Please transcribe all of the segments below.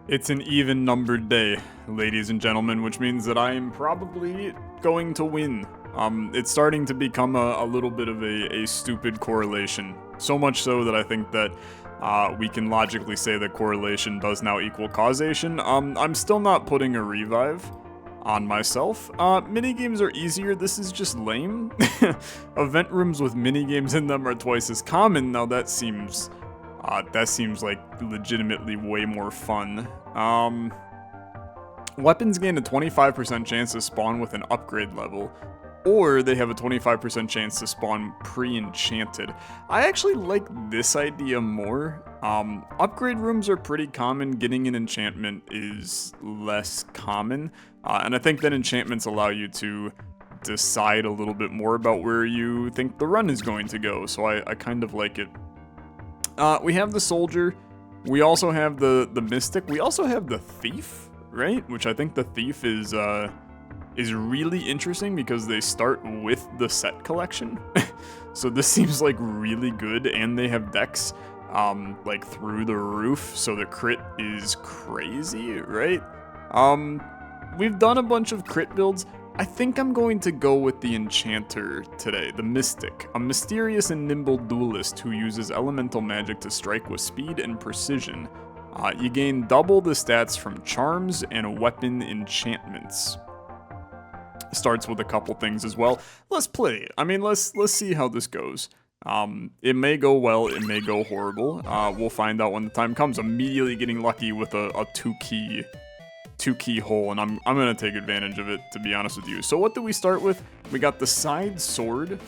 It's an even-numbered day, ladies and gentlemen, which means that I am probably going to win. It's starting to become a little bit of a stupid correlation. So much so that I think that we can logically say that correlation does now equal causation. I'm still not putting a revive on myself. Minigames are easier, this is just lame. Event rooms with minigames in them are twice as common. Now that seems like legitimately way more fun. Weapons gain a 25% chance to spawn with an upgrade level, or they have a 25% chance to spawn pre-enchanted. I actually like this idea more. Upgrade rooms are pretty common, getting an enchantment is less common, and I think that enchantments allow you to decide a little bit more about where you think the run is going to go, so I kind of like it. We have the soldier, we also have the mystic, we also have the thief, right? Which I think the thief is really interesting because they start with the set collection. So this seems like really good, and they have decks like through the roof, so the crit is crazy, right? We've done a bunch of crit builds. I think I'm going to go with the Enchanter today, the Mystic, a mysterious and nimble duelist who uses elemental magic to strike with speed and precision. You gain double the stats from charms and weapon enchantments. Starts with a couple things as well. Let's play it. I mean, let's see how this goes. It may go well, it may go horrible. We'll find out when the time comes. Immediately getting lucky with a two-key hole, and I'm gonna take advantage of it, to be honest with you. So what do we start with? We got the side sword.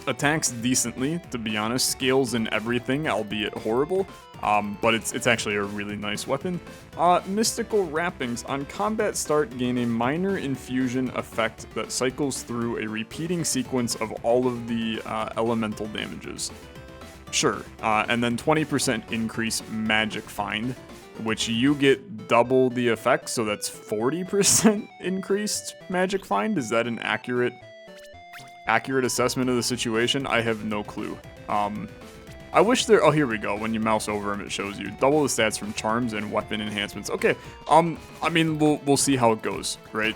Attacks decently, to be honest. Scales and everything, albeit horrible. But it's actually a really nice weapon. Mystical wrappings. On combat start, gain a minor infusion effect that cycles through a repeating sequence of all of the elemental damages. Sure. And then 20% increase magic find, which you get double the effect, so that's 40% increased magic find. Is that an accurate assessment of the situation? I have no clue. I wish there, oh, here we go. When you mouse over them, it shows you double the stats from charms and weapon enhancements. Okay, I mean, we'll see how it goes, right?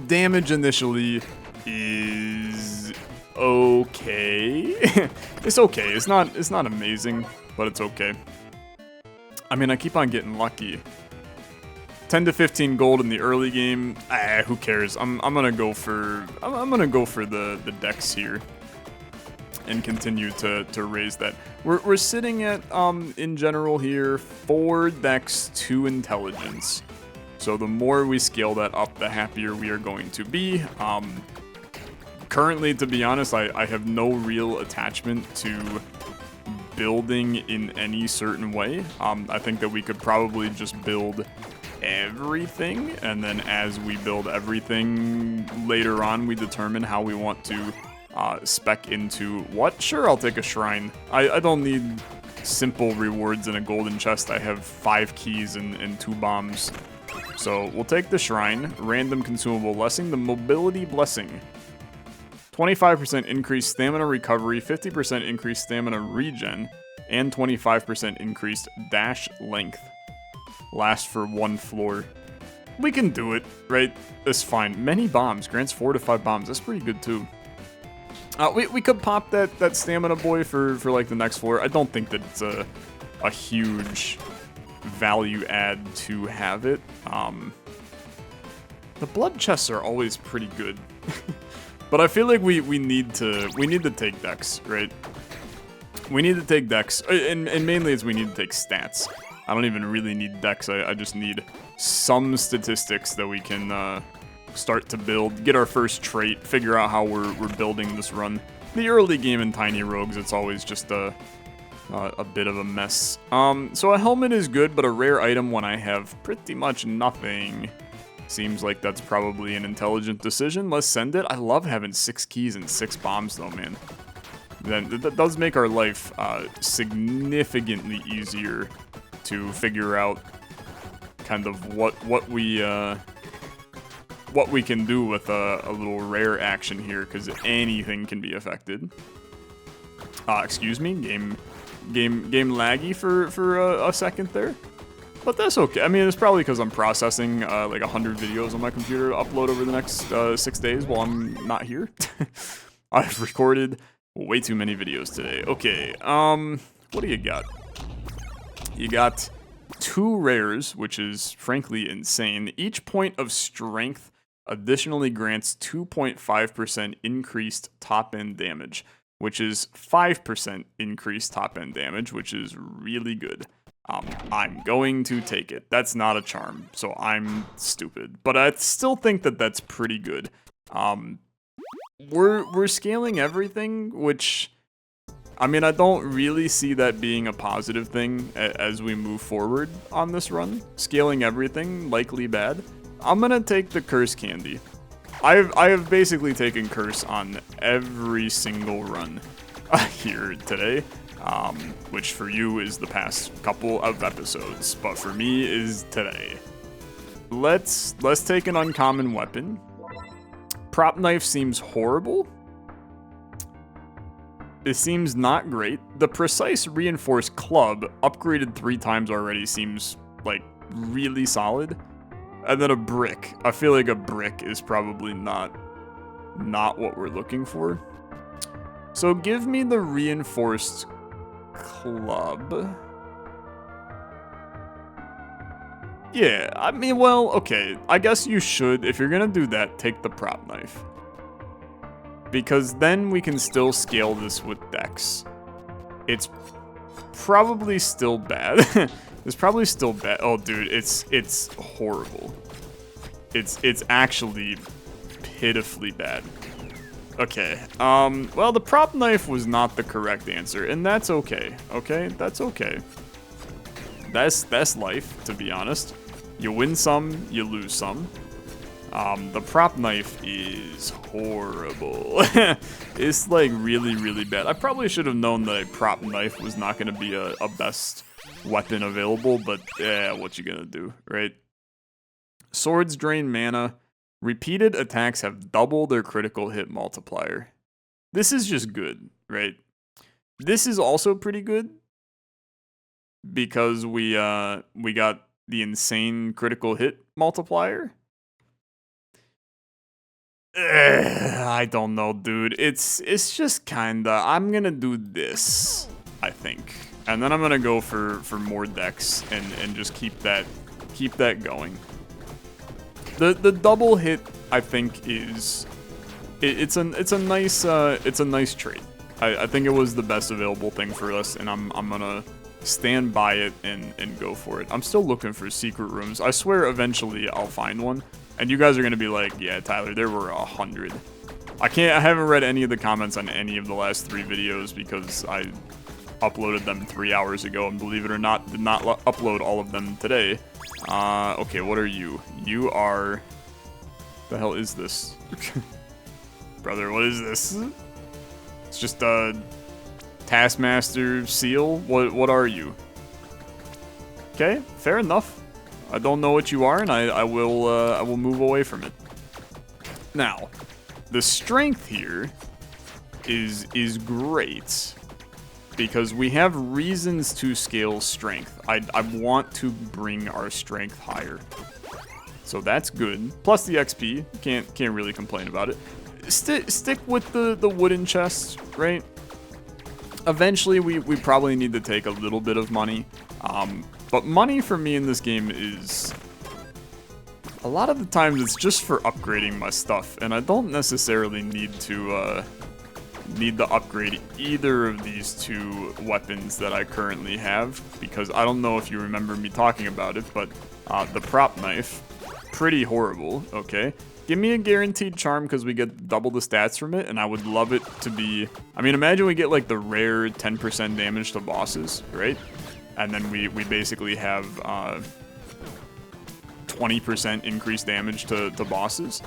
Damage initially is okay. It's okay. It's not amazing, but it's okay. I mean, I keep on getting lucky. 10 to 15 gold in the early game. Who cares? I'm gonna go for the dex here and continue to raise that. We're sitting at in general here 4 dex, 2 intelligence. So the more we scale that up, the happier we are going to be. Currently, to be honest, I have no real attachment to building in any certain way. I think that we could probably just build everything, and then as we build everything later on, we determine how we want to spec into what. Sure, I'll take a shrine. I don't need simple rewards in a golden chest. I have 5 keys and 2 bombs. So we'll take the shrine. Random consumable blessing, the mobility blessing. 25% increased stamina recovery, 50% increased stamina regen, and 25% increased dash length. Lasts for 1 floor. We can do it, right? That's fine. Many bombs. Grants 4 to 5 bombs. That's pretty good, too. We could pop that stamina boy for like the next floor. I don't think that it's a huge value add to have it. The blood chests are always pretty good. But I feel like we need to take dex, right? We need to take dex, and mainly it's we need to take stats. I don't even really need dex, I just need some statistics that we can start to build, get our first trait, figure out how we're building this run. The early game in Tiny Rogues, it's always just a bit of a mess. So a helmet is good, but a rare item when I have pretty much nothing. Seems like that's probably an intelligent decision. Let's send it. I love having 6 keys and 6 bombs though, man. Then that does make our life significantly easier to figure out kind of what we can do with a little rare action here, because anything can be affected. Excuse me, game laggy for a second there. But that's okay. I mean, it's probably because I'm processing like 100 videos on my computer to upload over the next 6 days while I'm not here. I've recorded way too many videos today. Okay, what do you got? You got 2 rares, which is frankly insane. Each point of strength additionally grants 2.5% increased top-end damage, which is 5% increased top-end damage, which is really good. I'm going to take it. That's not a charm, so I'm stupid. But I still think that that's pretty good. We're scaling everything, which, I mean, I don't really see that being a positive thing as we move forward on this run. Scaling everything, likely bad. I'm gonna take the curse candy. I have basically taken curse on every single run here today. Which for you is the past couple of episodes, but for me is today. Let's take an uncommon weapon. Prop knife seems horrible. It seems not great. The precise reinforced club, upgraded 3 times already, seems like really solid. And then a brick. I feel like a brick is probably not what we're looking for. So give me the reinforced club. Yeah, I mean, well, okay. I guess you should, if you're gonna do that, take the prop knife. Because then we can still scale this with dex. It's probably still bad. It's probably still bad. Oh, dude, it's horrible. It's actually pitifully bad. Okay, well, the prop knife was not the correct answer, and that's okay, okay? That's okay. That's life, to be honest. You win some, you lose some. The prop knife is horrible. It's, like, really, really bad. I probably should have known that a prop knife was not going to be a best weapon available, but, yeah, what you gonna do, right? Swords drain mana. Repeated attacks have double their critical hit multiplier. This is just good, right? This is also pretty good because we got the insane critical hit multiplier. I don't know, dude. It's just kinda. I'm gonna do this, I think, and then I'm gonna go for more dex and just keep that going. The double hit, I think, is it's a nice trait. I think it was the best available thing for us, and I'm gonna stand by it and go for it. I'm still looking for secret rooms. I swear eventually I'll find one, and you guys are gonna be like, yeah, Tyler, there were 100. I haven't read any of the comments on any of the last 3 videos because I uploaded them 3 hours ago, and believe it or not, did not upload all of them today. Okay, what are you? You are... The hell is this? Brother, what is this? It's just a Taskmaster seal? What are you? Okay, fair enough. I don't know what you are, and I will move away from it. Now, the strength here is great, because we have reasons to scale strength. I want to bring our strength higher. So that's good. Plus the XP. Can't really complain about it. Stick with the wooden chest, right? Eventually we probably need to take a little bit of money. But money for me in this game is... A lot of the times it's just for upgrading my stuff, and I don't necessarily need to upgrade either of these 2 weapons that I currently have, because I don't know if you remember me talking about it, but the prop knife, pretty horrible, okay? Give me a guaranteed charm because we get double the stats from it, and I would love it to be... I mean, imagine we get like the rare 10% damage to bosses, right? And then we basically have 20% increased damage to bosses.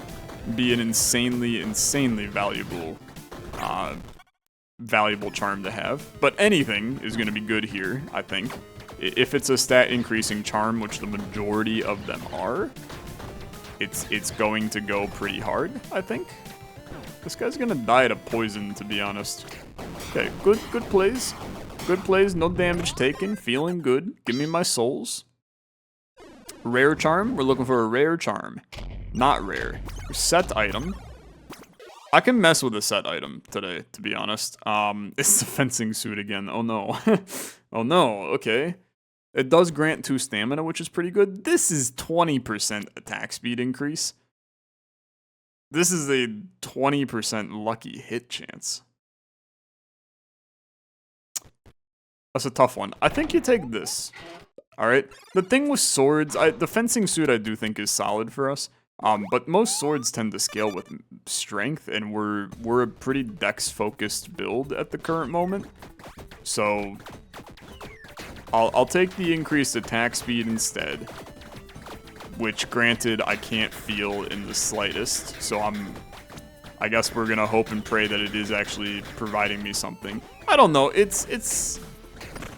Be an insanely valuable charm to have. But anything is going to be good here, I think. If it's a stat increasing charm, which the majority of them are, it's going to go pretty hard, I think. This guy's gonna die to poison, to be honest. Okay, good plays. Good plays, no damage taken, feeling good. Give me my souls. Rare charm? We're looking for a rare charm. Not rare. Set item. I can mess with a set item today, to be honest. It's the fencing suit again. Oh no. Oh no, okay. It does grant 2 stamina, which is pretty good. This is 20% attack speed increase. This is a 20% lucky hit chance. That's a tough one. I think you take this. Alright. The thing with swords, the fencing suit I do think is solid for us. But most swords tend to scale with strength, and we're a pretty dex-focused build at the current moment. So I'll take the increased attack speed instead, which granted I can't feel in the slightest. So I guess we're gonna hope and pray that it is actually providing me something. I don't know.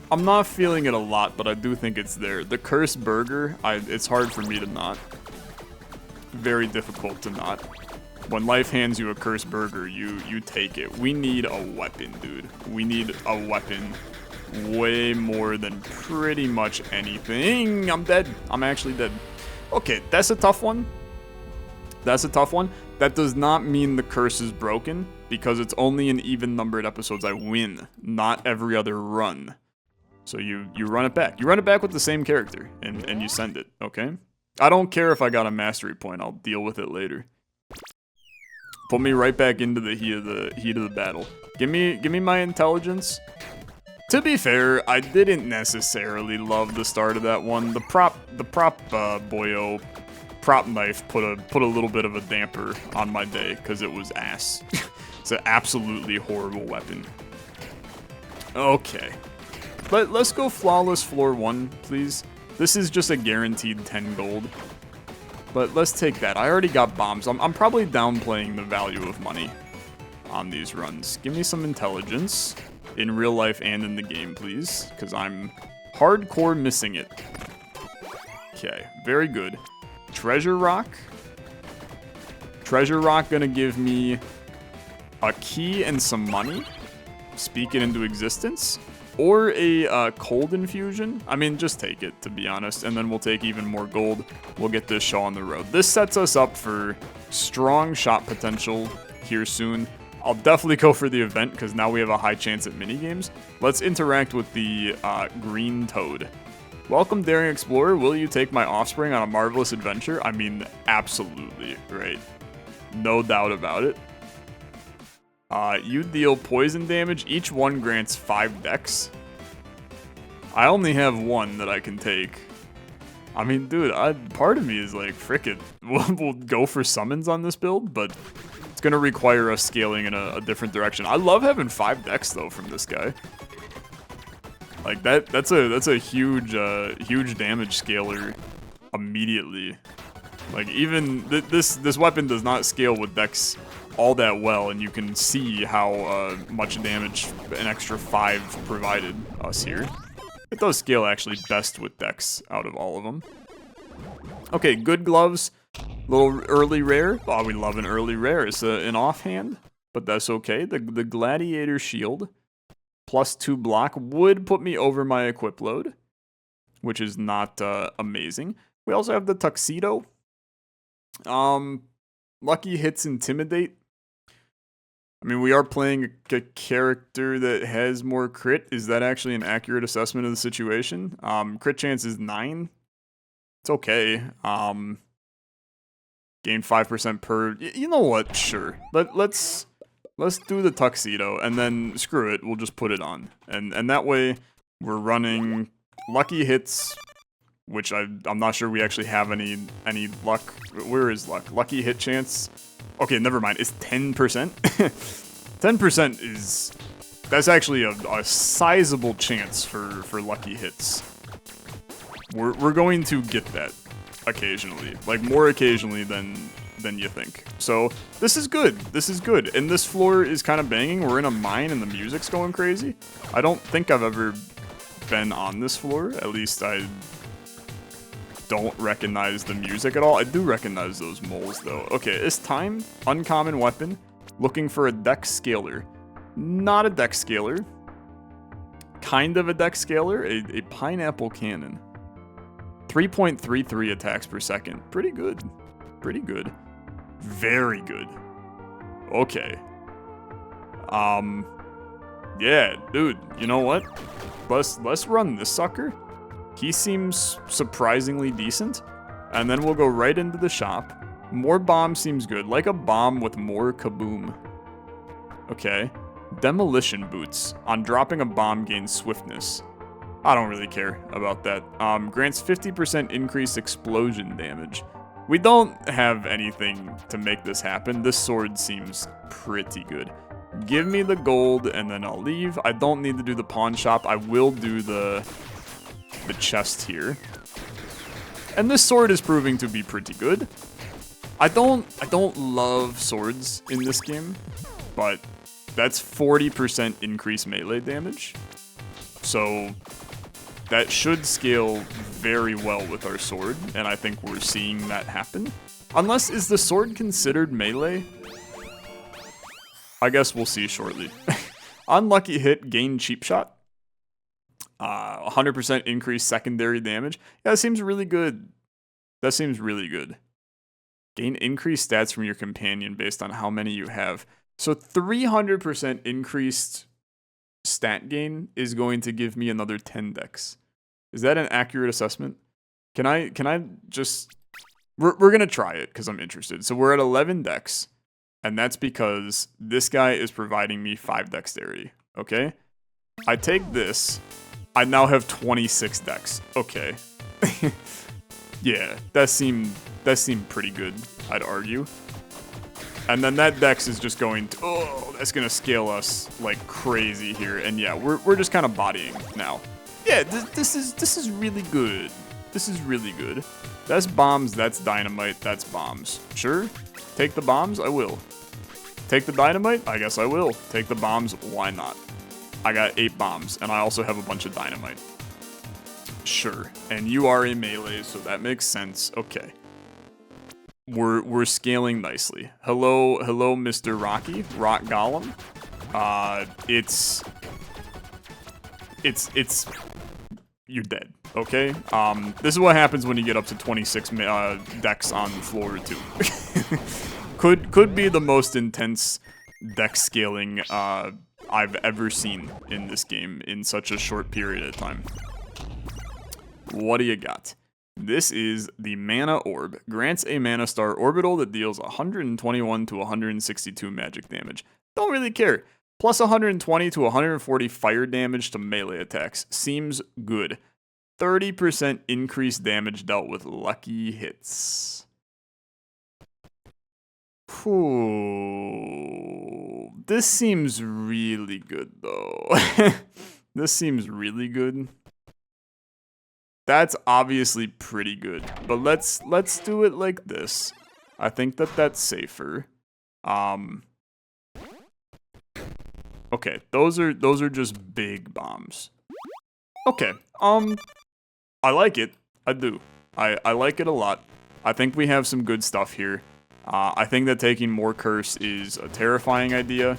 I'm not feeling it a lot, but I do think it's there. The cursed burger, it's hard for me to not. Very difficult to not. When life hands you a cursed burger, you take it. We need a weapon, dude. We need a weapon way more than pretty much anything. I'm dead. I'm actually dead. Okay, that's a tough one. That's a tough one. That does not mean the curse is broken, because it's only in even-numbered episodes I win, not every other run. So you run it back. You run it back with the same character, and you send it, okay? I don't care if I got a mastery point. I'll deal with it later. Put me right back into the heat of the battle. Give me my intelligence. To be fair, I didn't necessarily love the start of that one. The prop boyo prop knife put a little bit of a damper on my day because it was ass. It's an absolutely horrible weapon. Okay, let's go flawless floor 1, please. This is just a guaranteed 10 gold. But let's take that. I already got bombs. I'm probably downplaying the value of money on these runs. Give me some intelligence in real life and in the game, please, because I'm hardcore missing it. Okay, very good. Treasure rock. Treasure rock gonna give me a key and some money. Speak it into existence. Or a cold infusion. I mean, just take it, to be honest. And then we'll take even more gold. We'll get this show on the road. This sets us up for strong shot potential here soon. I'll definitely go for the event, because now we have a high chance at minigames. Let's interact with the green toad. Welcome, daring explorer. Will you take my offspring on a marvelous adventure? I mean, absolutely, right? No doubt about it. You deal poison damage. Each one grants 5 dex. I only have 1 that I can take. I mean, dude, part of me is like, frick it. We'll go for summons on this build, but it's going to require us scaling in a different direction. I love having 5 dex, though, from this guy. Like, that's a huge damage scaler immediately. Like, even this weapon does not scale with dex all that well, and you can see how much damage an extra 5 provided us here. It does scale actually best with dex out of all of them. Okay, good gloves. Little early rare. Oh, we love an early rare. It's an offhand, but that's okay. The gladiator shield plus 2 block would put me over my equip load, which is not amazing. We also have the tuxedo. Lucky hits intimidate. I mean, we are playing a character that has more crit. Is that actually an accurate assessment of the situation? Crit chance is 9. It's okay. Gain 5% per. You know what? Sure. Let's do the tuxedo, and then screw it. We'll just put it on, and that way we're running lucky hits, which I'm not sure we actually have any luck. Where is luck? Lucky hit chance. Okay, never mind. It's 10%. 10% is... That's actually a sizable chance for lucky hits. We're going to get that occasionally. Like, more occasionally than you think. So, this is good. This is good. And this floor is kind of banging. We're in a mine and the music's going crazy. I don't think I've ever been on this floor. At least I don't recognize the music at all. I do recognize those moles, though. Okay, it's time. Uncommon weapon. Looking for a dex scaler. Not a dex scaler. Kind of a dex scaler. A pineapple cannon. 3.33 attacks per second. Pretty good. Pretty good. Very good. Okay. Yeah, dude, you know what? Let's run this sucker. He seems surprisingly decent. And then we'll go right into the shop. More bomb seems good. Like a bomb with more kaboom. Okay. Demolition boots. On dropping a bomb gains swiftness. I don't really care about that. Grants 50% increased explosion damage. We don't have anything to make this happen. This sword seems pretty good. Give me the gold and then I'll leave. I don't need to do the pawn shop. I will do the chest here. And this sword is proving to be pretty good. I don't love swords in this game, but that's 40% increased melee damage. So that should scale very well with our sword, and I think we're seeing that happen. Unless, is the sword considered melee? I guess we'll see shortly. Unlucky hit, gain cheap shot. 100% increased secondary damage. Yeah, that seems really good. That seems really good. Gain increased stats from your companion based on how many you have. So 300% increased stat gain is going to give me another 10 dex. Is that an accurate assessment? Can I just... We're going to try it because I'm interested. So we're at 11 dex. And that's because this guy is providing me 5 dexterity. Okay? I take this. I now have 26 dex. Okay. Yeah, that seemed pretty good, I'd argue. And then that dex is just going to... Oh, that's going to scale us like crazy here. And yeah, we're just kind of bodying now. Yeah, this is really good. This is really good. That's bombs, that's dynamite, that's bombs. Sure, take the bombs, I will. Take the dynamite, I guess I will. Take the bombs, why not? I got 8 bombs, and I also have a bunch of dynamite. Sure, and you are a melee, so that makes sense. Okay. We're scaling nicely. Hello, Mr. Rocky, Rock Golem. It's you're dead. Okay. This is what happens when you get up to 26 dex on floor 2. could be the most intense dex scaling I've ever seen in this game in such a short period of time. What do you got? This is the Mana Orb. Grants a Mana Star orbital that deals 121 to 162 magic damage. Don't really care. Plus 120 to 140 fire damage to melee attacks. Seems good. 30% increased damage dealt with lucky hits. Ooh, this seems really good though. This seems really good. That's obviously pretty good, but let's do it like this. I think that's safer. Okay, those are just big bombs. Okay, I like it. I do. I like it a lot. I think we have some good stuff here. I think that taking more curse is a terrifying idea,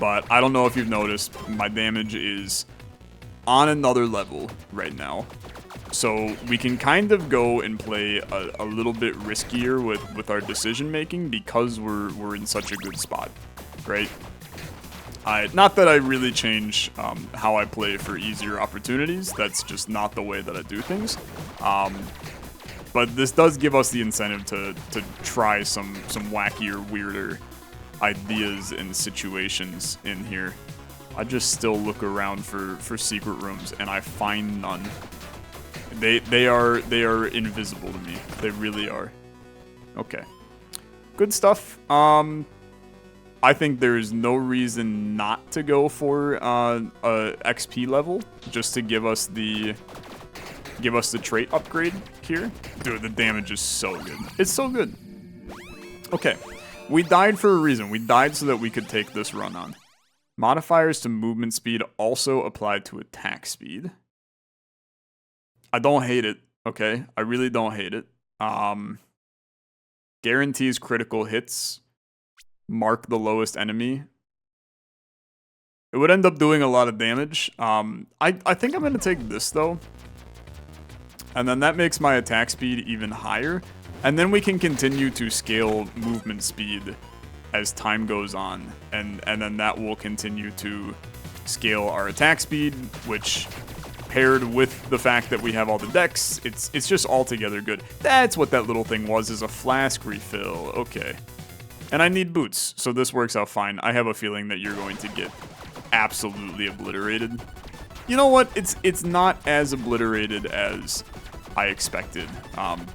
but I don't know if you've noticed, my damage is on another level right now. So we can kind of go and play a little bit riskier with our decision making because we're in such a good spot, right? Not that I really change how I play for easier opportunities. That's just not the way that I do things. But this does give us the incentive to try some wackier, weirder ideas and situations in here. I just still look around for secret rooms and I find none. They are invisible to me. They really are. Okay. Good stuff. I think there's no reason not to go for a XP level just to give us the trait upgrade here. Dude, the damage is so good. It's so good. Okay. We died for a reason. We died so that we could take this run on. Modifiers to movement speed also applied to attack speed. I don't hate it, okay? I really don't hate it. Guarantees critical hits. Mark the lowest enemy. It would end up doing a lot of damage. I think I'm going to take this, though. And then that makes my attack speed even higher. And then we can continue to scale movement speed as time goes on. And then that will continue to scale our attack speed, which paired with the fact that we have all the decks, it's just altogether good. That's what that little thing was, is a flask refill. Okay. And I need boots, so this works out fine. I have a feeling that you're going to get absolutely obliterated. You know what? It's not as obliterated as I expected,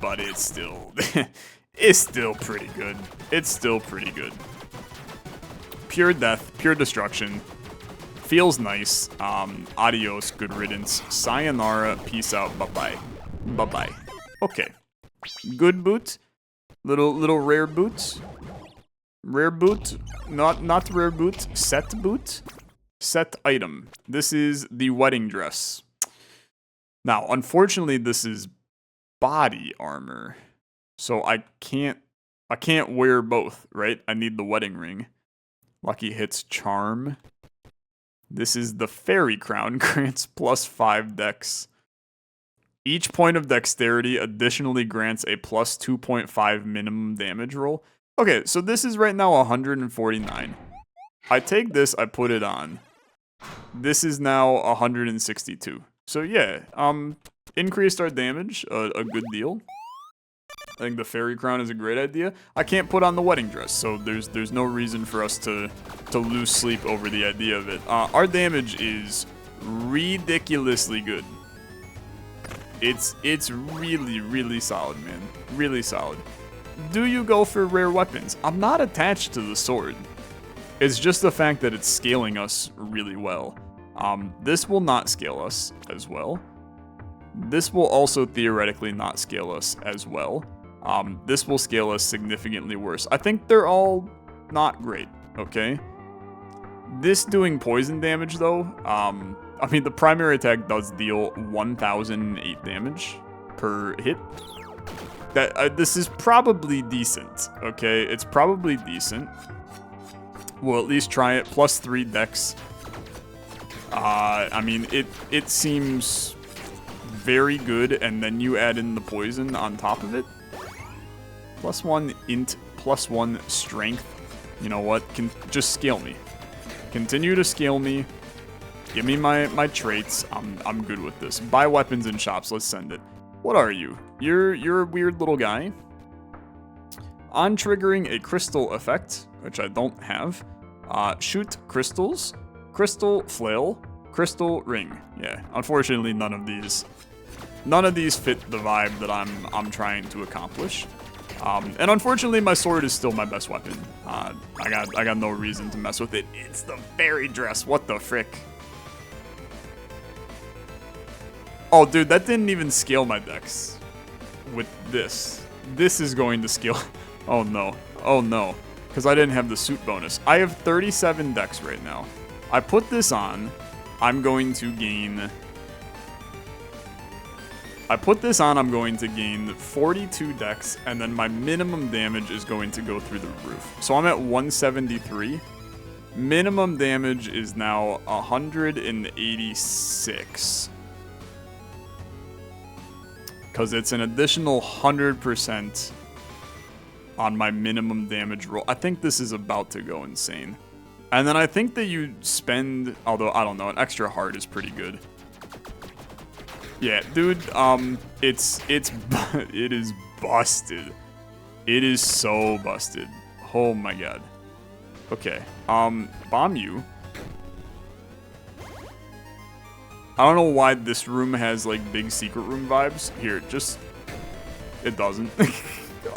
but it's still it's still pretty good. It's still pretty good. Pure death, pure destruction. Feels nice. Adios, good riddance. Sayonara, peace out, bye-bye. Bye-bye. Okay. Good boot. Little rare boots. Rare boot. Not rare boot. Set boot. Set item. This is the wedding dress. Now, unfortunately, this is body armor. So I can't wear both, right? I need the wedding ring. Lucky hits charm. This is the fairy crown, grants +5 dex. Each point of dexterity additionally grants a +2.5 minimum damage roll. Okay, so this is right now 149. I take this, I put it on. This is now 162. So yeah, increased our damage a good deal. I think the fairy crown is a great idea. I can't put on the wedding dress, so there's no reason for us to lose sleep over the idea of it. Our damage is ridiculously good. It's really solid, man. Really solid. Do you go for rare weapons? I'm not attached to the sword. It's just the fact that it's scaling us really well. This will not scale us as well. This will also theoretically not scale us as well. This will scale us significantly worse. I think they're all not great, okay? This doing poison damage, though, I mean, the primary attack does deal 1,008 damage per hit. This is probably decent, okay? It's probably decent. We'll at least try it. +3 dex. I mean, it seems very good, and then you add in the poison on top of it. +1 int, +1 strength. You know what? Just scale me. Continue to scale me. Give me my traits. I'm good with this. Buy weapons in shops. Let's send it. What are you? You're a weird little guy. On triggering a crystal effect, which I don't have, shoot crystals, crystal flail, crystal ring. Yeah, unfortunately, none of these fit the vibe that I'm trying to accomplish. And unfortunately, my sword is still my best weapon. I got no reason to mess with it. It's the fairy dress. What the frick? Oh, dude, that didn't even scale my dex. With this. This is going to scale. Oh, no. Oh, no. Because I didn't have the suit bonus. I have 37 dex right now. I put this on. I'm going to gain... I put this on, I'm going to gain 42 dex, and then my minimum damage is going to go through the roof. So I'm at 173. Minimum damage is now 186. Because it's an additional 100% on my minimum damage roll. I think this is about to go insane. And then I think that you spend, although I don't know, an extra heart is pretty good. Yeah, dude, it is busted. It is so busted. Oh my god. Okay, bomb you. I don't know why this room has, like, big secret room vibes. Here, just... It doesn't.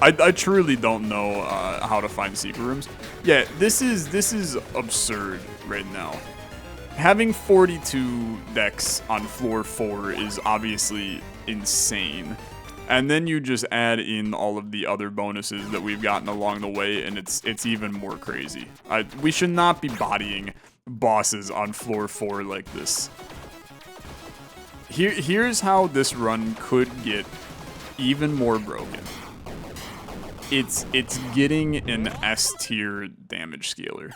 I truly don't know how to find secret rooms. Yeah, this is absurd right now. Having 42 decks on floor 4 is obviously insane. And then you just add in all of the other bonuses that we've gotten along the way, and it's even more crazy. We should not be bodying bosses on floor 4 like this. Here's how this run could get even more broken. It's getting an S tier damage scaler.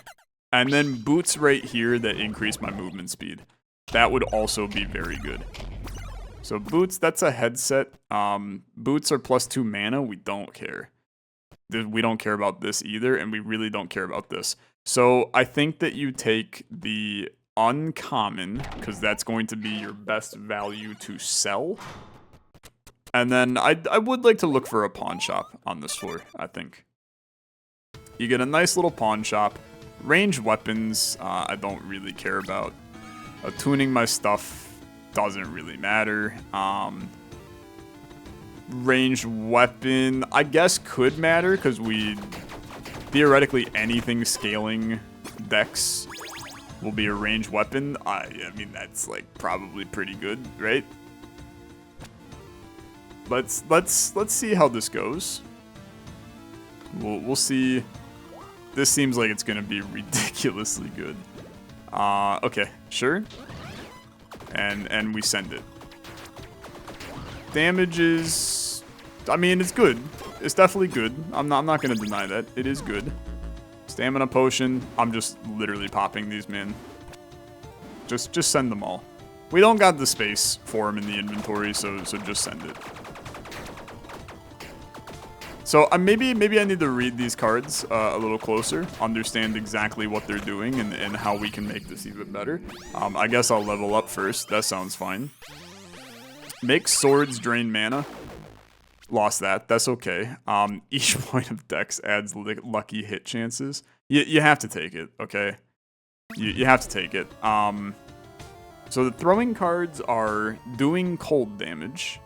And then boots right here that increase my movement speed. That would also be very good. So boots, that's a headset. Boots are +2 mana. We don't care. We don't care about this either, and we really don't care about this. So I think that you take the uncommon, because that's going to be your best value to sell. And then I would like to look for a pawn shop on this floor, I think. You get a nice little pawn shop. Ranged weapons, I don't really care about. Tuning my stuff doesn't really matter. Ranged weapon, I guess, could matter, because we... Theoretically, anything scaling dex will be a ranged weapon. I mean, that's, like, probably pretty good, right? Let's see how this goes. We'll see. This seems like it's gonna be ridiculously good. Okay, sure. And we send it. Damage is, I mean, it's good. It's definitely good. I'm not gonna deny that. It is good. Stamina potion. I'm just literally popping these, man. Just send them all. We don't got the space for them in the inventory, so just send it. So maybe I need to read these cards a little closer, understand exactly what they're doing and how we can make this even better. I guess I'll level up first. That sounds fine. Make swords drain mana. Lost that. That's okay. Each point of dex adds lucky hit chances. You have to take it, okay? You have to take it. So the throwing cards are doing cold damage.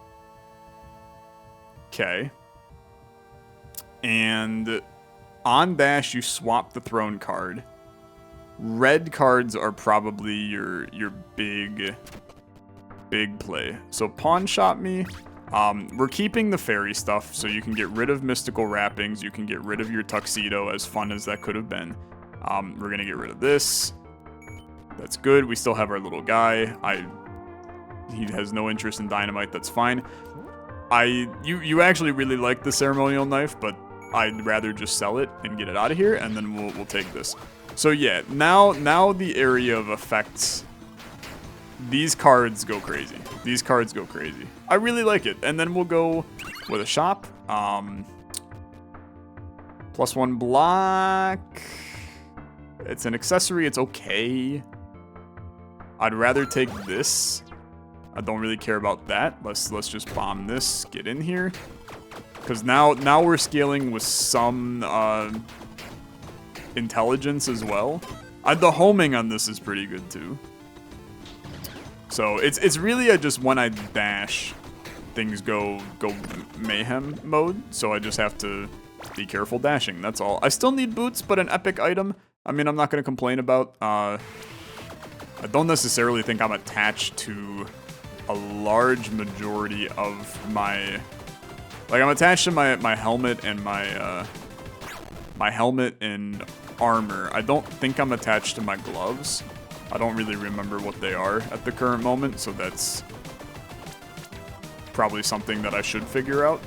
Okay. And on dash, you swap the thrown card. Red cards are probably your big play. So pawn shop me. We're keeping the fairy stuff, so you can get rid of mystical wrappings. You can get rid of your tuxedo, as fun as that could have been. We're gonna get rid of this. That's good. We still have our little guy. He has no interest in dynamite. That's fine. You actually really like the ceremonial knife, but I'd rather just sell it and get it out of here, and then we'll take this. So yeah, now the area of effects. These cards go crazy. These cards go crazy. I really like it. And then we'll go with a shop. +1 block. It's an accessory. It's okay. I'd rather take this. I don't really care about that. Let's just bomb this. Get in here. Because now we're scaling with some intelligence as well. The homing on this is pretty good too. So it's really just when I dash, things go mayhem mode. So I just have to be careful dashing. That's all. I still need boots, but an epic item. I mean, I'm not gonna complain about. I don't necessarily think I'm attached to a large majority of my. Like, I'm attached to my helmet and my helmet and armor. I don't think I'm attached to my gloves. I don't really remember what they are at the current moment, so that's probably something that I should figure out.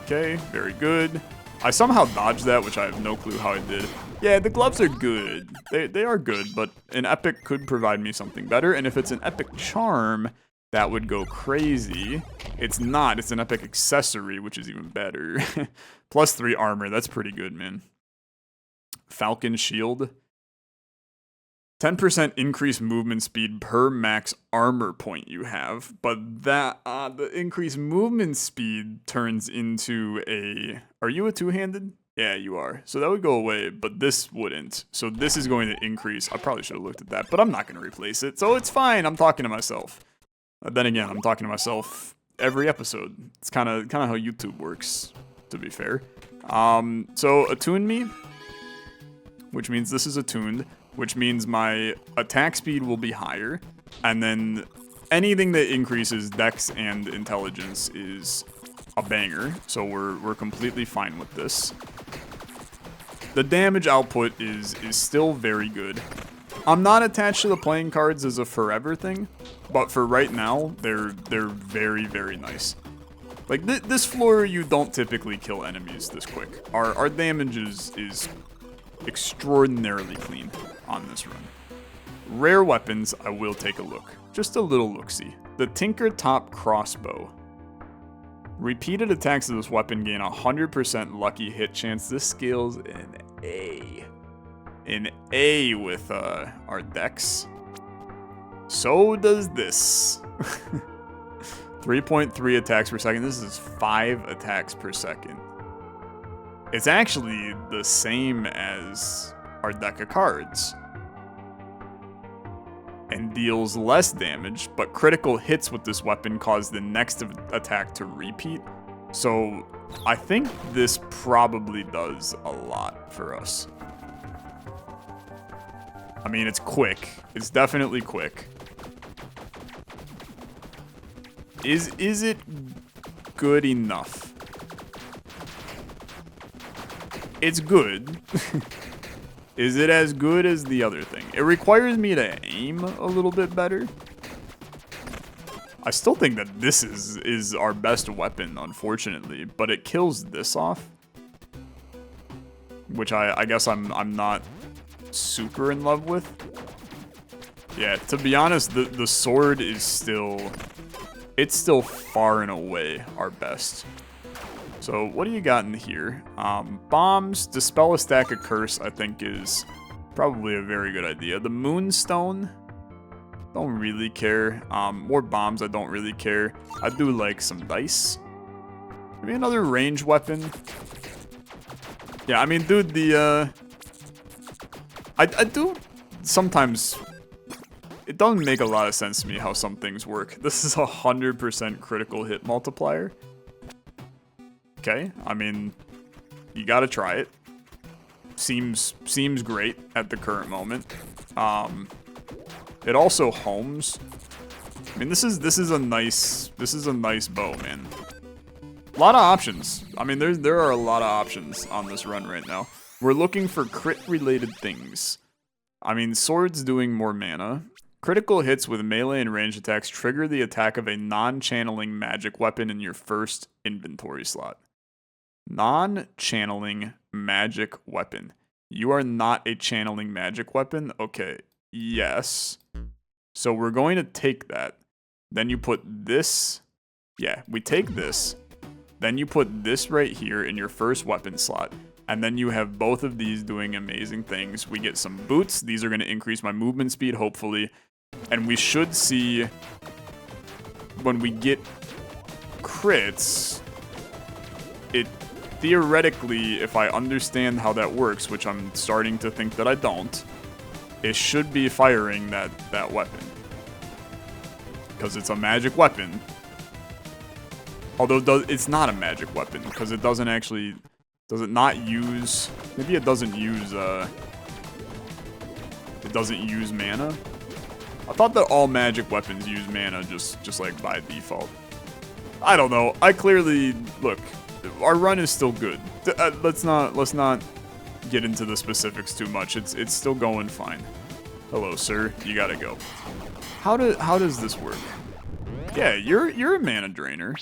Okay, very good. I somehow dodged that, which I have no clue how I did. Yeah, the gloves are good. They are good, but an epic could provide me something better, and if it's an epic charm, that would go crazy. It's not. It's an epic accessory, which is even better. +3 armor. That's pretty good, man. Falcon shield. 10% increased movement speed per max armor point you have. But that the increased movement speed turns into a... Are you a two-handed? Yeah, you are. So that would go away, but this wouldn't. So this is going to increase. I probably should have looked at that, but I'm not going to replace it. So it's fine. I'm talking to myself. Then again, I'm talking to myself every episode. It's kind of how YouTube works, to be fair. So attune me, which means this is attuned, which means my attack speed will be higher, and then anything that increases dex and intelligence is a banger. So we're completely fine with this. The damage output is still very good. I'm not attached to the playing cards as a forever thing, but for right now, they're very, very nice. Like, this floor, you don't typically kill enemies this quick. Our damage is extraordinarily clean on this run. Rare weapons, I will take a look. Just a little look-see. The Tinker Top Crossbow. Repeated attacks of this weapon gain 100% lucky hit chance. This scales an A. An A with our dex. So does this. 3.3 attacks per second. This is 5 attacks per second. It's actually the same as our deck of cards. And deals less damage, but critical hits with this weapon cause the next attack to repeat. So I think this probably does a lot for us. I mean, it's quick. It's definitely quick. Is it good enough? It's good. Is it as good as the other thing? It requires me to aim a little bit better. I still think that this is our best weapon, unfortunately, but it kills this off. Which I guess I'm not super in love with. Yeah, to be honest, the sword is still... It's still far and away our best. So what do you got in here? Bombs, dispel a stack of curse, I think is probably a very good idea. The moonstone, don't really care. More bombs, I don't really care. I do like some dice. Maybe another range weapon. Yeah, I mean, dude, the I do sometimes. It doesn't make a lot of sense to me how some things work. This is 100% critical hit multiplier. Okay, I mean, you gotta try it. Seems great at the current moment. It also homes. I mean, this is a nice bow, man. A lot of options. I mean, there are a lot of options on this run right now. We're looking for crit related things. I mean, swords doing more mana. Critical hits with melee and ranged attacks trigger the attack of a non-channeling magic weapon in your first inventory slot. Non-channeling magic weapon. You are not a channeling magic weapon? Okay, yes. So we're going to take that. Then you put this. Yeah, we take this. Then you put this right here in your first weapon slot. And then you have both of these doing amazing things. We get some boots. These are going to increase my movement speed, hopefully. And we should see, when we get crits, it theoretically, if I understand how that works, which I'm starting to think that I don't, it should be firing that weapon. Because it's a magic weapon. Although it's not a magic weapon, because it doesn't actually... Does it not use... Maybe it doesn't use, It doesn't use mana? I thought that all magic weapons use mana just like by default. I don't know. I clearly... Look, our run is still good. Let's not get into the specifics too much. It's still going fine. Hello, sir. You gotta go. How does this work? Yeah, you're a mana drainer.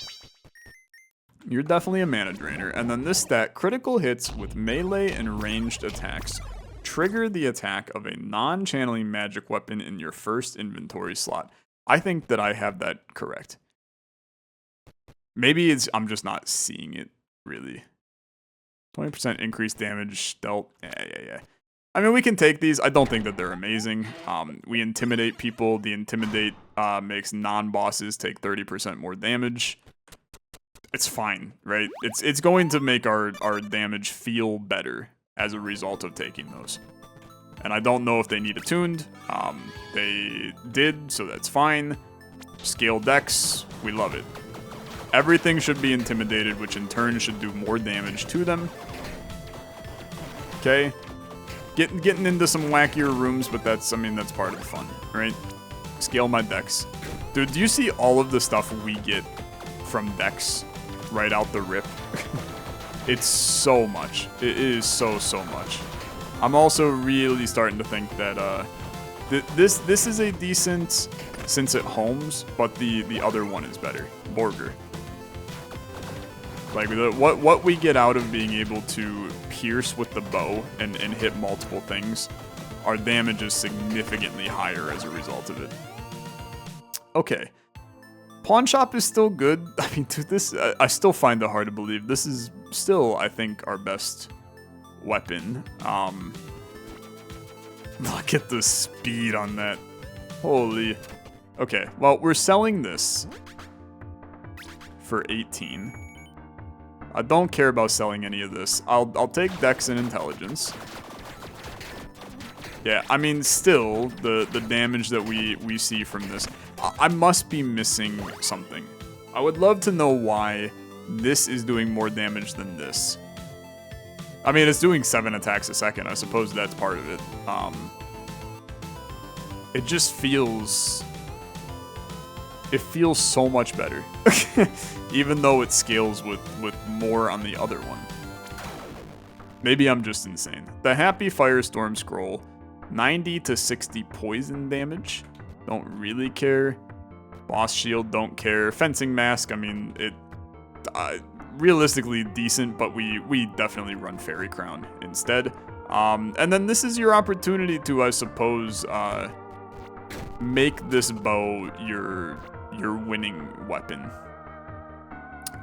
You're definitely a mana drainer. And then this stat, critical hits with melee and ranged attacks trigger the attack of a non-channeling magic weapon in your first inventory slot. I think that I have that correct. Maybe I'm just not seeing it, really. 20% increased damage dealt. Yeah. I mean, we can take these. I don't think that they're amazing. We intimidate people. The intimidate makes non-bosses take 30% more damage. It's fine, right? It's going to make our damage feel better as a result of taking those. And I don't know if they need attuned. They did, so that's fine. Scale dex, we love it. Everything should be intimidated, which in turn should do more damage to them. Okay. Getting into some wackier rooms, but that's part of the fun, right? Scale my dex. Dude, do you see all of the stuff we get from dex right out the rip? It's so much. It is so much. I'm also really starting to think that this is a decent, since it homes, but the other one is better. Borger. Like what we get out of being able to pierce with the bow and hit multiple things, our damage is significantly higher as a result of it. Okay. Pawn Shop is still good. I mean, dude, this, I still find it hard to believe. This is still, I think, our best weapon. Look at the speed on that. Holy. Okay, well, we're selling this for 18. I don't care about selling any of this. I'll take Dex and Intelligence. Yeah, I mean, still, the damage that we see from this, I must be missing something. I would love to know why this is doing more damage than this. I mean, it's doing 7 attacks a second. I suppose that's part of it. It just feels... It feels so much better. Even though it scales with more on the other one. Maybe I'm just insane. The Happy Firestorm Scroll, 90 to 60 poison damage. Don't really care. Boss Shield, don't care. Fencing Mask, I mean, it realistically decent, but we definitely run Fairy Crown instead. And then this is your opportunity to, I suppose, make this bow your winning weapon.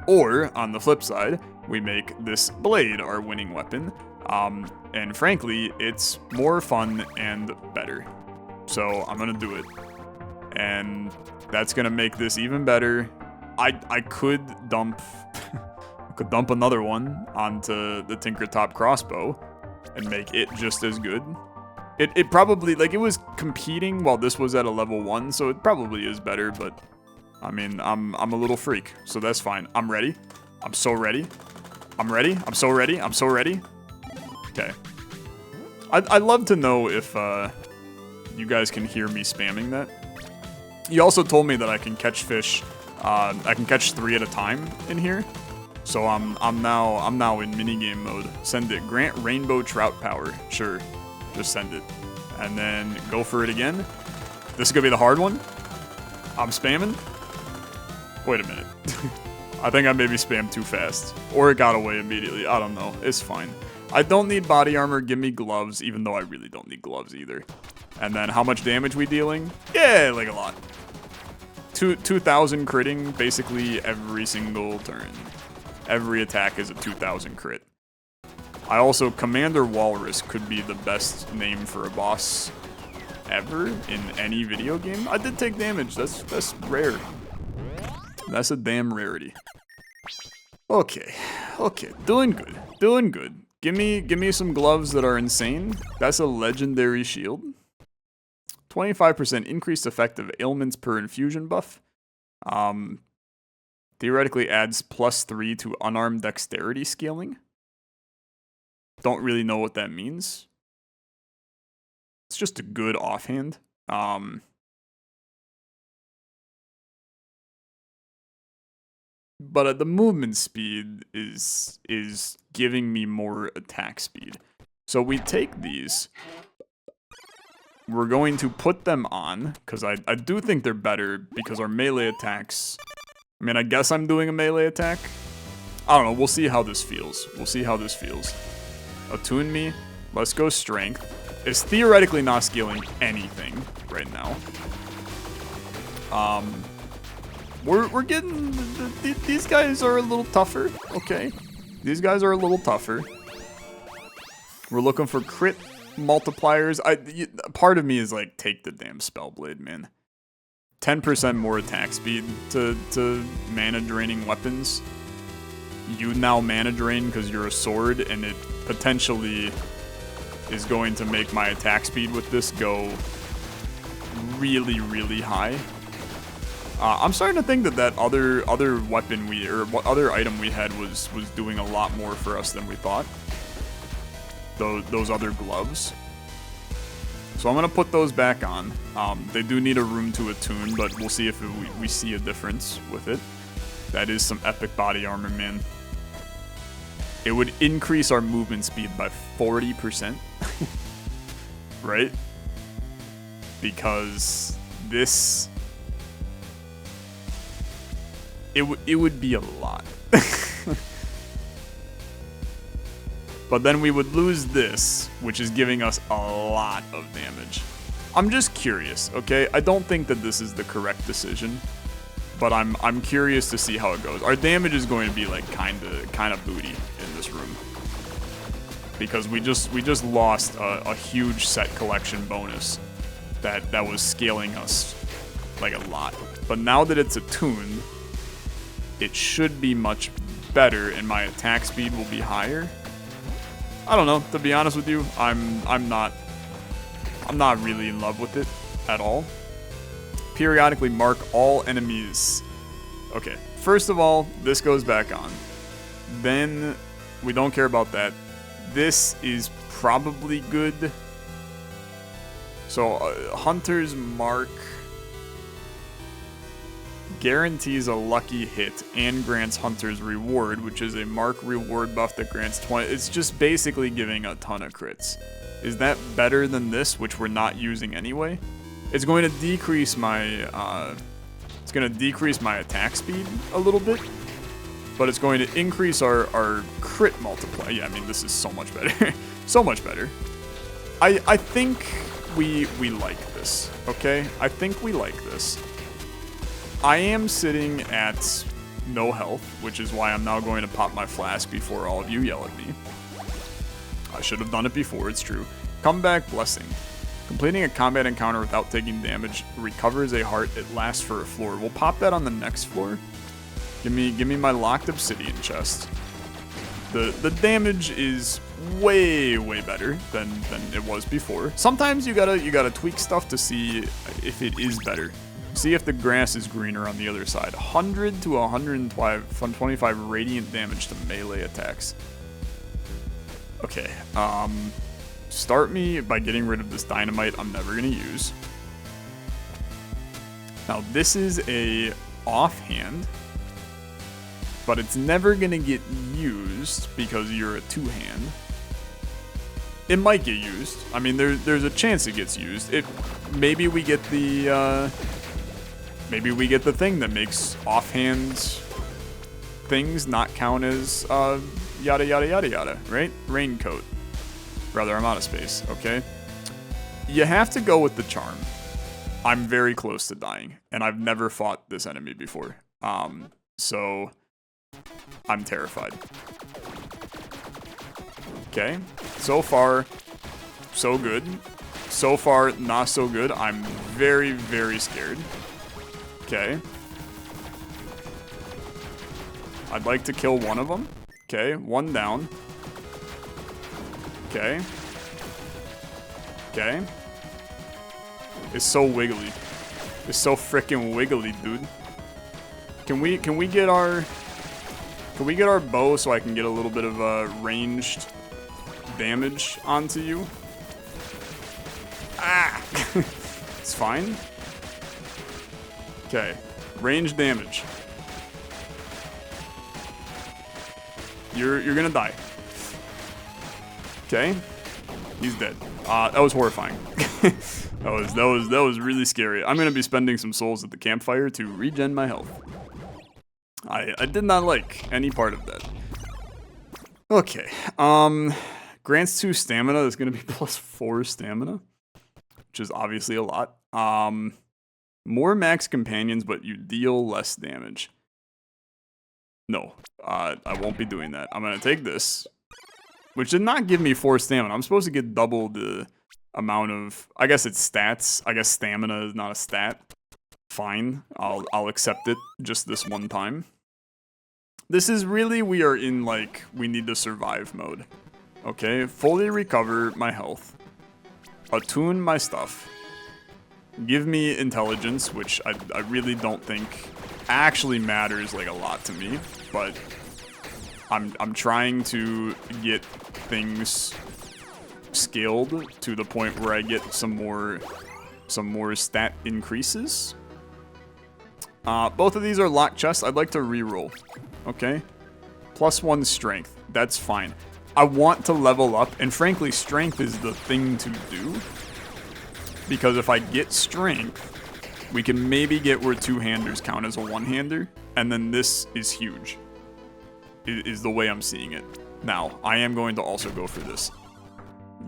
Or, on the flip side, we make this blade our winning weapon. And frankly, it's more fun and better. So I'm gonna do it. And that's gonna make this even better. I could dump another one onto the Tinkertop crossbow and make it just as good. It probably, like, it was competing while this was at a level 1, so it probably is better, but I mean, I'm a little freak, so that's fine. I'm ready. I'm so ready. I'm ready. I'm so ready. I'm so ready. Okay. I'd love to know if you guys can hear me spamming that. You also told me that I can catch fish. I can catch 3 at a time in here. So I'm now in minigame mode. Send it. Grant rainbow trout power. Sure. Just send it. And then go for it again. This is gonna be the hard one. I'm spamming. Wait a minute. I think I maybe spammed too fast. Or it got away immediately. I don't know. It's fine. I don't need body armor. Give me gloves, even though I really don't need gloves either. And then how much damage we dealing? Yeah, like a lot. 2,000 critting basically every single turn. Every attack is a 2,000 crit. I also, Commander Walrus could be the best name for a boss ever in any video game. I did take damage. That's rare. That's a damn rarity. Okay, doing good, doing good. Give me some gloves that are insane. That's a legendary shield. 25% increased effective ailments per infusion buff. Theoretically adds +3 to unarmed dexterity scaling. Don't really know what that means. It's just a good offhand. But the movement speed is giving me more attack speed. So we take these. We're going to put them on, because I do think they're better, because our melee attacks... I mean, I guess I'm doing a melee attack. I don't know, we'll see how this feels. We'll see how this feels. Attune me. Let's go strength. It's theoretically not scaling anything right now. We're getting... These guys are a little tougher, okay? These guys are a little tougher. We're looking for crit multipliers. Part of me is like, take the damn Spellblade, man. 10% more attack speed to mana draining weapons. You now mana drain because you're a sword, and it potentially is going to make my attack speed with this go really, really high. I'm starting to think that other weapon other item we had was doing a lot more for us than we thought. Those other gloves. So I'm gonna put those back on. They do need a room to attune, but we'll see if we see a difference with it. That is some epic body armor, man. It would increase our movement speed by 40%. Right? Because this... It would be a lot. But then we would lose this, which is giving us a lot of damage. I'm just curious, okay? I don't think that this is the correct decision. but I'm curious to see how it goes. Our damage is going to be like kind of booty in this room because we just lost a huge set collection bonus that was scaling us like a lot. But now that it's attuned, it should be much better, and my attack speed will be higher. I don't know, to be honest with you, I'm not really in love with it at all. Periodically mark all enemies. Okay, first of all, this goes back on. Then we don't care about that. This is probably good. So Hunter's Mark guarantees a lucky hit and grants Hunter's Reward, which is a mark reward buff that grants 20. It's just basically giving a ton of crits. Is that better than this, which we're not using anyway? It's going to decrease my attack speed a little bit, but it's going to increase our crit multiplier. Yeah, I mean, this is so much better. So much better. I think we like this, okay? I think we like this. I am sitting at no health, which is why I'm now going to pop my flask before all of you yell at me. I should have done it before, it's true. Comeback Blessing. Completing a combat encounter without taking damage recovers a heart. It lasts for a floor. We'll pop that on the next floor. Give me my locked obsidian chest. The damage is way better than it was before. Sometimes you gotta tweak stuff to see if it is better. See if the grass is greener on the other side. 100 to 125 radiant damage to melee attacks. Okay, start me by getting rid of this dynamite I'm never gonna use. Now this is a offhand, but it's never gonna get used because you're a two-hand. It might get used. I mean, there's a chance it gets used. Maybe we get the thing that makes offhand things not count as yada yada yada yada, right? Raincoat. Brother, I'm out of space, okay? You have to go with the charm. I'm very close to dying, and I've never fought this enemy before. So I'm terrified. Okay, so far, so good. So far, not so good. I'm very scared. Okay. I'd like to kill one of them. Okay, one down. Okay. Okay. It's so wiggly. It's so freaking wiggly, dude. Can we get our bow so I can get a little bit of ranged damage onto you? Ah! It's fine. Okay, range damage. You're gonna die. Okay, he's dead. That was horrifying. that was really scary. I'm gonna be spending some souls at the campfire to regen my health. I did not like any part of that. Okay, grants 2 stamina. That's gonna be +4 stamina, which is obviously a lot. More max companions, but you deal less damage. No, I won't be doing that. I'm gonna take this, which did not give me 4 stamina. I'm supposed to get double the amount of, I guess it's stats. I guess stamina is not a stat. Fine, I'll accept it just this one time. This is really, we are in like, we need to survive mode. Okay, fully recover my health. Attune my stuff. Give me intelligence, which I really don't think actually matters like a lot to me, but I'm trying to get things scaled to the point where I get some more stat increases. Both of these are locked chests. I'd like to reroll. Okay, +1 strength. That's fine. I want to level up, and frankly, strength is the thing to do. Because if I get strength, we can maybe get where 2-handers count as a 1-hander, and then this is huge. Is the way I'm seeing it. Now, I am going to also go for this.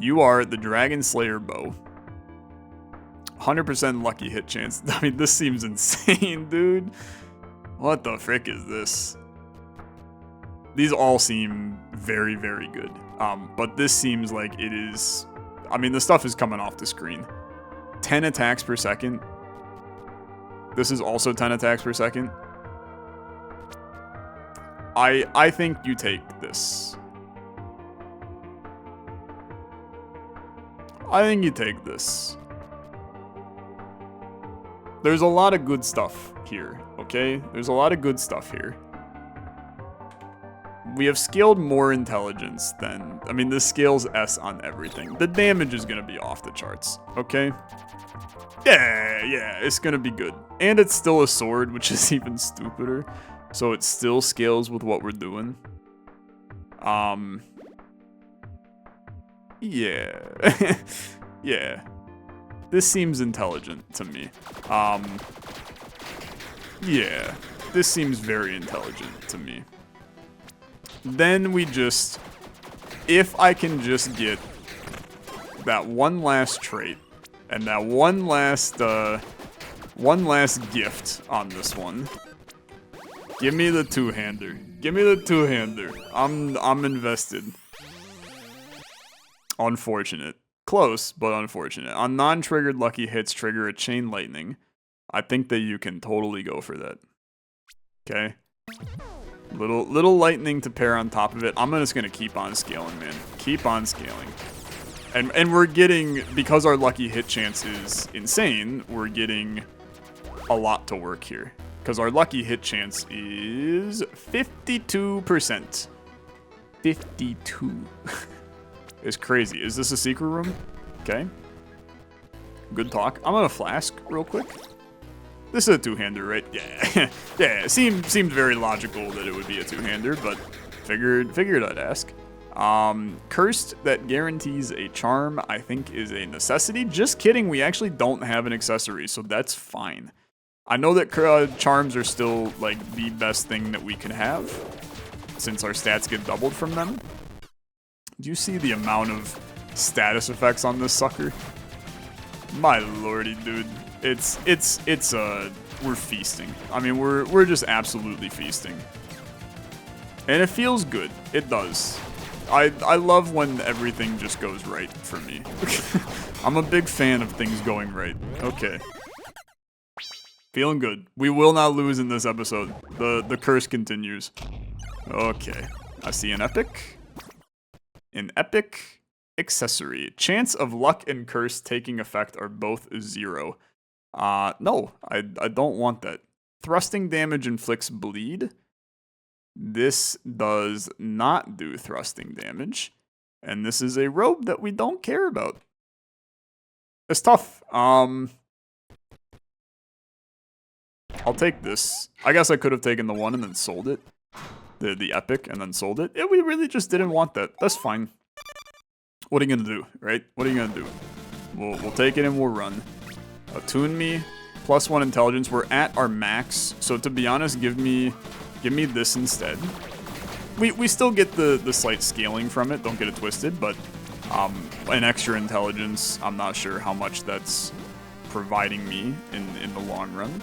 You are the Dragon Slayer bow. 100% lucky hit chance. I mean, this seems insane, dude. What the frick is this? These all seem very, very good. But this seems like it is... I mean, the stuff is coming off the screen. 10 attacks per second. This is also 10 attacks per second. I think you take this. I think you take this. There's a lot of good stuff here, okay? There's a lot of good stuff here. We have scaled more intelligence than... I mean, this scales S on everything. The damage is going to be off the charts, okay? Yeah, it's going to be good. And it's still a sword, which is even stupider. So it still scales with what we're doing. Yeah. Yeah. This seems intelligent to me. Yeah. This seems very intelligent to me. Then we just... If I can just get that one last trait and that one last gift on this one. Give me the two-hander. Give me the two-hander. I'm invested. Unfortunate. Close, but unfortunate. On non-triggered lucky hits, trigger a chain lightning. I think that you can totally go for that. Okay. Little lightning to pair on top of it. I'm just gonna keep on scaling, man. Keep on scaling. And we're getting, because our lucky hit chance is insane, we're getting a lot to work here. Because our lucky hit chance is 52%. 52. It's crazy. Is this a secret room? Okay. Good talk. I'm gonna flask real quick. This is a two-hander, right? Yeah. Yeah, it seemed very logical that it would be a two-hander, but figured I'd ask. Cursed that guarantees a charm, I think is a necessity. Just kidding, we actually don't have an accessory, so that's fine. I know that charms are still like the best thing that we can have, since our stats get doubled from them. Do you see the amount of status effects on this sucker? My lordy, dude. We're feasting. I mean, we're just absolutely feasting. And it feels good. It does. I love when everything just goes right for me. I'm a big fan of things going right. Okay. Feeling good. We will not lose in this episode. The curse continues. Okay. I see an epic. An epic accessory. Chance of luck and curse taking effect are both 0. No, I don't want that. Thrusting damage inflicts bleed. This does not do thrusting damage. And this is a robe that we don't care about. It's tough. I'll take this. I guess I could have taken the one and then sold it. The epic and then sold it. Yeah, we really just didn't want that. That's fine. What are you gonna do, right? What are you gonna do? We'll take it and we'll run. Attune me. +1 intelligence. We're at our max. So to be honest, give me this instead. We still get the slight scaling from it. Don't get it twisted, but an extra intelligence. I'm not sure how much that's providing me in the long run.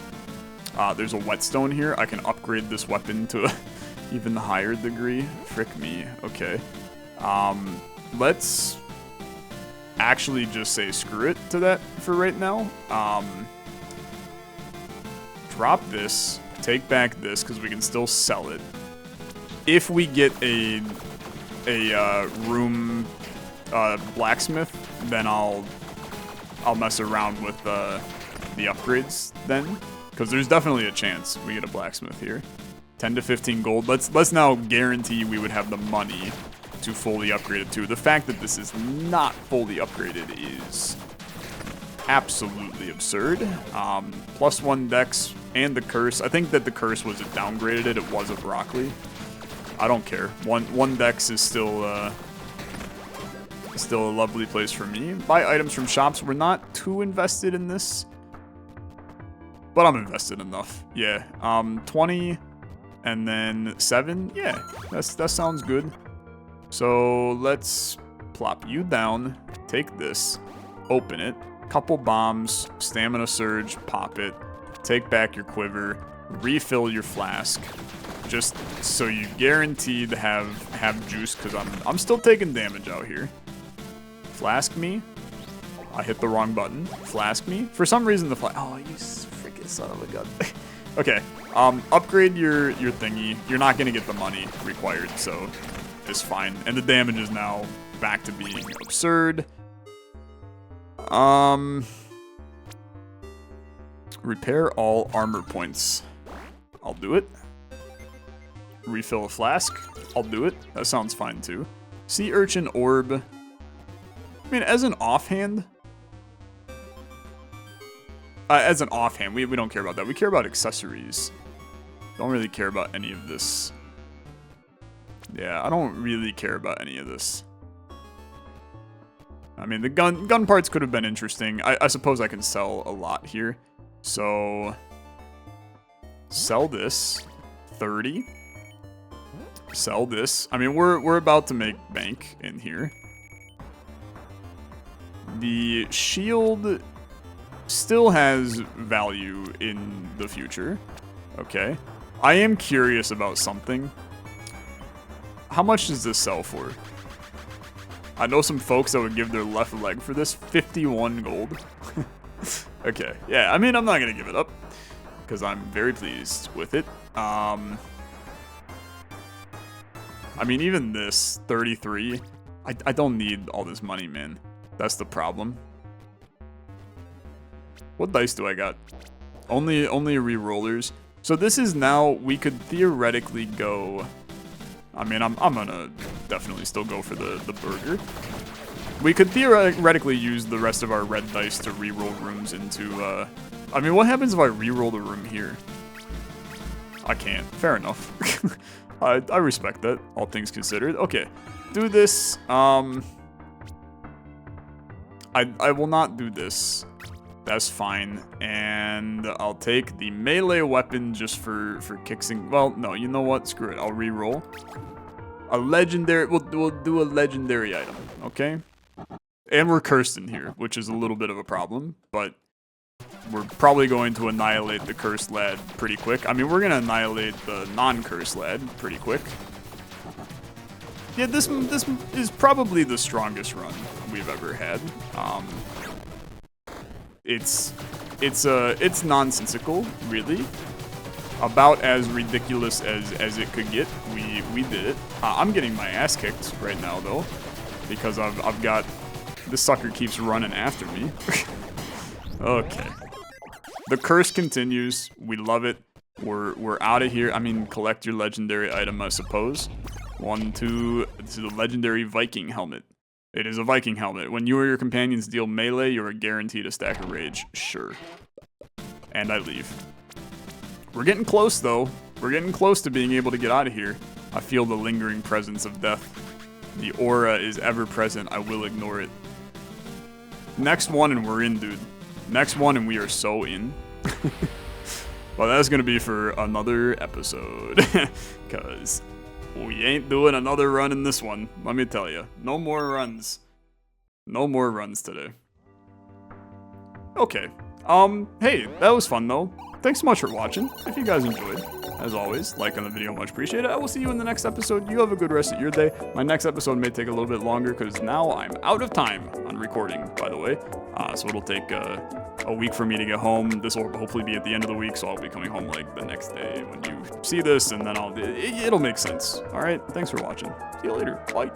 There's a whetstone here. I can upgrade this weapon to an even higher degree. Frick me. Okay. Let's actually just say screw it to that for right now. Drop this. Take back this because we can still sell it. If we get a room blacksmith, then I'll mess around with the upgrades then, because there's definitely a chance we get a blacksmith here. 10 to 15 gold. Let's now guarantee we would have the money to fully upgrade it too. The fact that this is not fully upgraded is absolutely absurd. +1 dex and the curse. I think that the curse was downgraded. It was a broccoli. I don't care. One dex is still a lovely place for me. Buy items from shops. We're not too invested in this, but I'm invested enough. Yeah. 20 and then 7. Yeah, that sounds good. So let's plop you down. Take this. Open it. Couple bombs. Stamina surge. Pop it. Take back your quiver. refill your flask, just so you guaranteed to have juice, because I'm still taking damage out here. Flask me. I hit the wrong button. Flask me. For some reason the flask. Oh, you freaking son of a gun. Okay. Upgrade your thingy. You're not gonna get the money required, so it's fine. And the damage is now back to being absurd. Repair all armor points. I'll do it. Refill a flask. I'll do it. That sounds fine too. Sea urchin orb. I mean, as an offhand, we don't care about that. We care about accessories. Don't really care about any of this. Yeah, I don't really care about any of this. I mean, the gun parts could have been interesting. I suppose I can sell a lot here. So, sell this. 30. Sell this. I mean, we're about to make bank in here. The shield still has value in the future. Okay. I am curious about something. How much does this sell for? I know some folks that would give their left leg for this. 51 gold. Okay. Yeah, I mean, I'm not going to give it up, because I'm very pleased with it. I mean, even this, 33. I don't need all this money, man. That's the problem. What dice do I got? Only re-rollers. So this is now, we could theoretically go... I mean, I'm gonna definitely still go for the burger. We could theoretically use the rest of our red dice to re-roll rooms into, I mean, what happens if I re-roll the room here? I can't. Fair enough. I respect that, all things considered. Okay, do this. I will not do this. That's fine. And I'll take the melee weapon just for kicking. Well, no, you know what? Screw it. I'll re-roll. A legendary. We'll do a legendary item, okay? And we're cursed in here, which is a little bit of a problem, but we're probably going to annihilate the cursed lad pretty quick. I mean, we're going to annihilate the non-cursed lad pretty quick. Yeah, this is probably the strongest run we've ever had. It's nonsensical, really. About as ridiculous as it could get. We did it. I'm getting my ass kicked right now though, because I've got this sucker keeps running after me. Okay. The curse continues. We love it. We're out of here. I mean, collect your legendary item, I suppose. 1, 2. This is a legendary Viking helmet. It is a Viking helmet. When you or your companions deal melee, you are guaranteed a stack of rage. Sure. And I leave. We're getting close, though. We're getting close to being able to get out of here. I feel the lingering presence of death. The aura is ever present. I will ignore it. Next one and we're in, dude. Next one and we are so in. Well, that's going to be for another episode. Because we ain't doing another run in this one. Let me tell you. No more runs. No more runs today. Okay. Hey, that was fun, though. Thanks so much for watching. If you guys enjoyed, as always, like on the video, much appreciated. I will see you in the next episode. You have a good rest of your day. My next episode may take a little bit longer because now I'm out of time on recording, by the way. So it'll take a week for me to get home. This will hopefully be at the end of the week, so I'll be coming home like the next day when you see this, and then it'll make sense. All right, thanks for watching. See you later. Bye.